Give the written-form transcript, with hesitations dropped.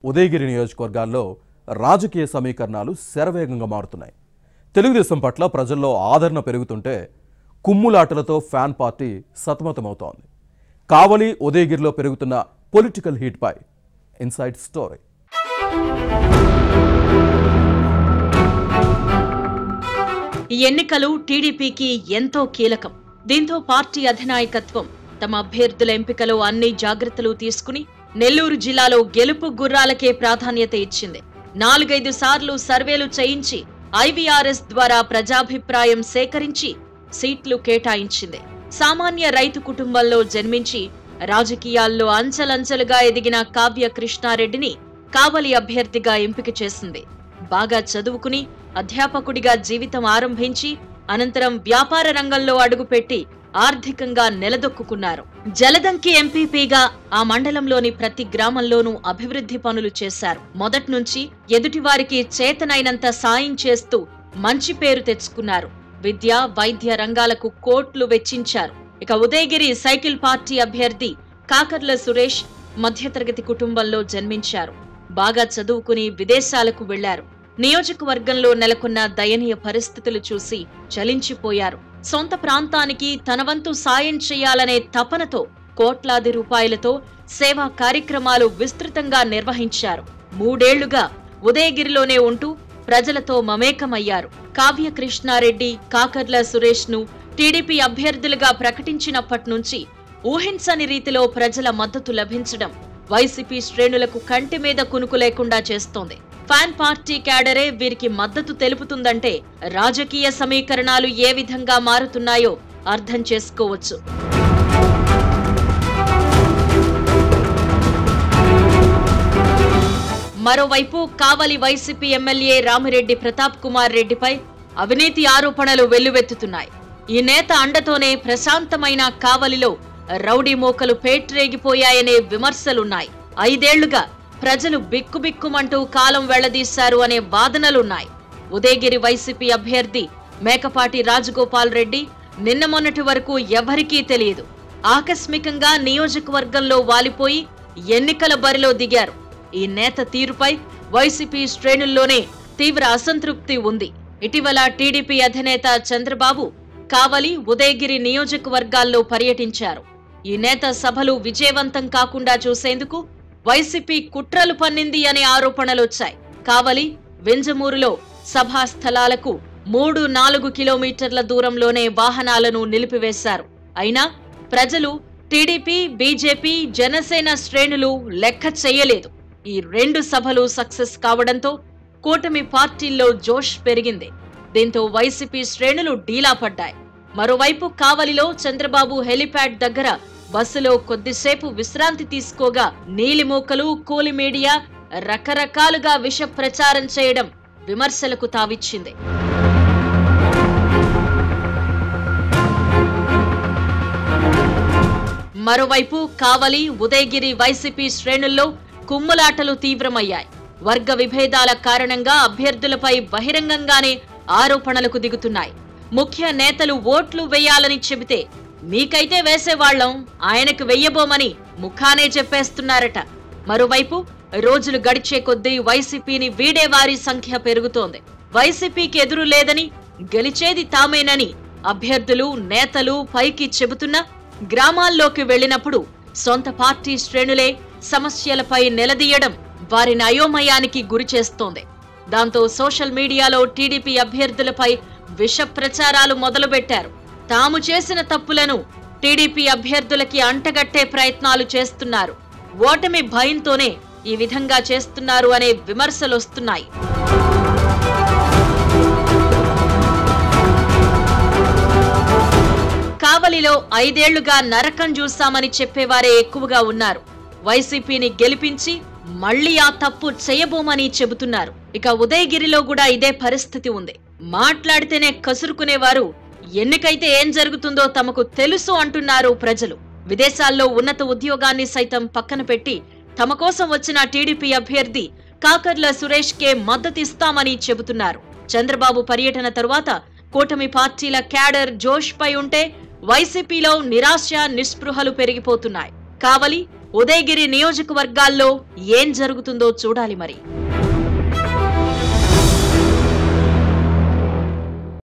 ఉదయగిరి నియోజకవర్గాల్లో రాజకీయ సమీకరణాలు శరవేగంగా మారుతున్నాయి. తెలుగుదేశం పట్ల ప్రజల్లో ఆదరణ పెరుగుతుంటే కుమ్ములాటలతో ఫ్యాన్ పార్టీ సతమతమవుతోంది. కావలి ఉదయగిరిలో పెరుగుతున్న పొలిటికల్ హీట్ పై ఇన్సైడ్ స్టోరీ. ఈ ఎన్నికలు టీడీపీకి ఎంతో కీలకం. దీంతో పార్టీ అధినాయకత్వం తమ అభ్యర్థుల ఎంపికలో అన్ని జాగ్రత్తలు తీసుకుని నెల్లూరు జిల్లాలో గెలుపు గుర్రాలకే ప్రాధాన్యత ఇచ్చింది. 4-5 సార్లు సర్వేలు చేయించి ఐవీఆర్ఎస్ ద్వారా ప్రజాభిప్రాయం సేకరించి సీట్లు కేటాయించింది. సామాన్య రైతు కుటుంబంలో జన్మించి రాజకీయాల్లో అంచెలంచెలుగా ఎదిగిన కావ్య కృష్ణారెడ్డిని కావలి అభ్యర్థిగా ఎంపిక చేసింది. బాగా చదువుకుని అధ్యాపకుడిగా జీవితం ఆరంభించి అనంతరం వ్యాపార రంగంలో అడుగుపెట్టి ఆర్థికంగా నిలదొక్కున్నారు. జలదంకి ఎంపీపీగా ఆ మండలంలోని ప్రతి గ్రామంలోనూ అభివృద్ధి పనులు చేశారు. మొదట్నుంచి ఎదుటివారికి చేతనైనంత సాయం చేస్తూ మంచి పేరు తెచ్చుకున్నారు. విద్య, వైద్య రంగాలకు కోట్లు వెచ్చించారు. ఇక ఉదయగిరి సైకిల్ పార్టీ అభ్యర్థి కాకర్ల సురేష్ మధ్యతరగతి కుటుంబంలో జన్మించారు. బాగా చదువుకుని విదేశాలకు వెళ్లారు. నియోజకవర్గంలో నెలకొన్న దయనీయ పరిస్థితులు చూసి చలించిపోయారు. సొంత ప్రాంతానికి తన వంతు సాయం చేయాలనే తపనతో కోట్లాది రూపాయలతో సేవా కార్యక్రమాలు విస్తృతంగా నిర్వహించారు. 3 ఏళ్లుగా ఉదయగిరిలోనే ఉంటూ ప్రజలతో మమేకమయ్యారు. కావ్య కృష్ణారెడ్డి, కాకర్ల సురేష్ ను టీడీపీ అభ్యర్థులుగా ప్రకటించినప్పటి నుంచి ఊహించని రీతిలో ప్రజల మద్దతు లభించడం వైసీపీ శ్రేణులకు కంటి మీద కునుకు లేకుండా చేస్తోంది. ఫ్యాన్ పార్టీ క్యాడరే వీరికి మద్దతు తెలుపుతుందంటే రాజకీయ సమీకరణాలు ఏ విధంగా మారుతున్నాయో అర్థం చేసుకోవచ్చు. మరోవైపు కావలి వైసీపీ ఎమ్మెల్యే రామిరెడ్డి ప్రతాప్ కుమార్ రెడ్డిపై అవినీతి ఆరోపణలు వెల్లువెత్తుతున్నాయి. ఈ నేత అండతోనే ప్రశాంతమైన కావలిలో రౌడీ మోకలు పేట్రేగిపోయాయనే విమర్శలున్నాయి. 5 ఏళ్లుగా ప్రజలు బిక్కుబిక్కుమంటూ కాలం వెళ్లదీశారు అనే వాదనలున్నాయి. ఉదయగిరి వైసీపీ అభ్యర్థి మేకపాటి రాజగోపాల్ రెడ్డి నిన్న మొన్నటి వరకు ఎవరికీ తెలియదు. ఆకస్మికంగా నియోజకవర్గంలో వాలిపోయి ఎన్నికల బరిలో దిగారు. ఈ నేత తీరుపై వైసీపీ శ్రేణుల్లోనే తీవ్ర అసంతృప్తి ఉంది. ఇటీవల టీడీపీ అధినేత చంద్రబాబు కావలి, ఉదయగిరి నియోజకవర్గాల్లో పర్యటించారు. ఈ నేత సభలు విజయవంతం కాకుండా చూసేందుకు వైసీపీ కుట్రలు పన్నింది అనే ఆరోపణలొచ్చాయి. కావలి, వెంజమూరులో సభా స్థలాలకు 3-4 కిలోమీటర్ల దూరంలోనే వాహనాలను నిలిపివేశారు. అయినా ప్రజలు టీడీపీ, బీజేపీ, జనసేన శ్రేణులు లెక్క చేయలేదు. ఈ 2 సభలు సక్సెస్ కావడంతో కూటమి పార్టీల్లో జోష్ పెరిగింది. దీంతో వైసీపీ శ్రేణులు డీలా పడ్డాయి. మరోవైపు కావలిలో చంద్రబాబు హెలిప్యాడ్ దగ్గర బస్సులో కొద్దిసేపు విశ్రాంతి తీసుకోగా నీలిమూకలు, కూలి మీడియా రకరకాలుగా విష ప్రచారం చేయడం విమర్శలకు తావిచ్చింది. మరోవైపు కావలి, ఉదయగిరి వైసీపీ శ్రేణుల్లో కుమ్ములాటలు తీవ్రమయ్యాయి. వర్గ విభేదాల కారణంగా అభ్యర్థులపై బహిరంగంగానే ఆరోపణలకు దిగుతున్నాయి. ముఖ్య నేతలు ఓట్లు వేయాలని చెబితే మీకైతే వేసేవాళ్లం, ఆయనకు వెయ్యబోమని ముఖానే చెప్పేస్తున్నారట. మరోవైపు రోజులు గడిచే కొద్దీ వైసీపీని వీడేవారి సంఖ్య పెరుగుతోంది. వైసీపీకి ఎదురు లేదని, గెలిచేది తామేనని అభ్యర్థులు, నేతలు పైకి చెబుతున్నా గ్రామాల్లోకి వెళ్లినప్పుడు సొంత పార్టీ శ్రేణులే సమస్యలపై నిలదీయడం వారిని అయోమయానికి గురిచేస్తోంది. దాంతో సోషల్ మీడియాలో టీడీపీ అభ్యర్థులపై విష ప్రచారాలు మొదలుపెట్టారు. తాము చేసిన తప్పులను టీడీపీ అభ్యర్థులకి అంటగట్టే ప్రయత్నాలు చేస్తున్నారు, ఓటమి భయంతోనే ఈ విధంగా చేస్తున్నారు అనే విమర్శలొస్తున్నాయి. కావలిలో 5 ఏళ్లుగా నరకం చూశామని చెప్పేవారే ఎక్కువగా ఉన్నారు. వైసీపీని గెలిపించి మళ్లీ ఆ తప్పు చేయబోమని చెబుతున్నారు. ఇక ఉదయగిరిలో కూడా ఇదే పరిస్థితి ఉంది. మాట్లాడితేనే కసురుకునేవారు ఎన్నికైతే ఏం జరుగుతుందో తమకు తెలుసు అంటున్నారు ప్రజలు. విదేశాల్లో ఉన్నత ఉద్యోగాన్ని సైతం పక్కన పెట్టి తమ కోసం వచ్చిన టీడీపీ అభ్యర్థి కాకర్ల సురేష్ కే మద్దతిస్తామని చెబుతున్నారు. చంద్రబాబు పర్యటన తరువాత కూటమి పార్టీల క్యాడర్ జోష్ పై ఉంటే వైసీపీలో నిరాశ, నిస్పృహలు పెరిగిపోతున్నాయి. కావలి, ఉదయగిరి నియోజకవర్గాల్లో ఏం జరుగుతుందో చూడాలి మరి.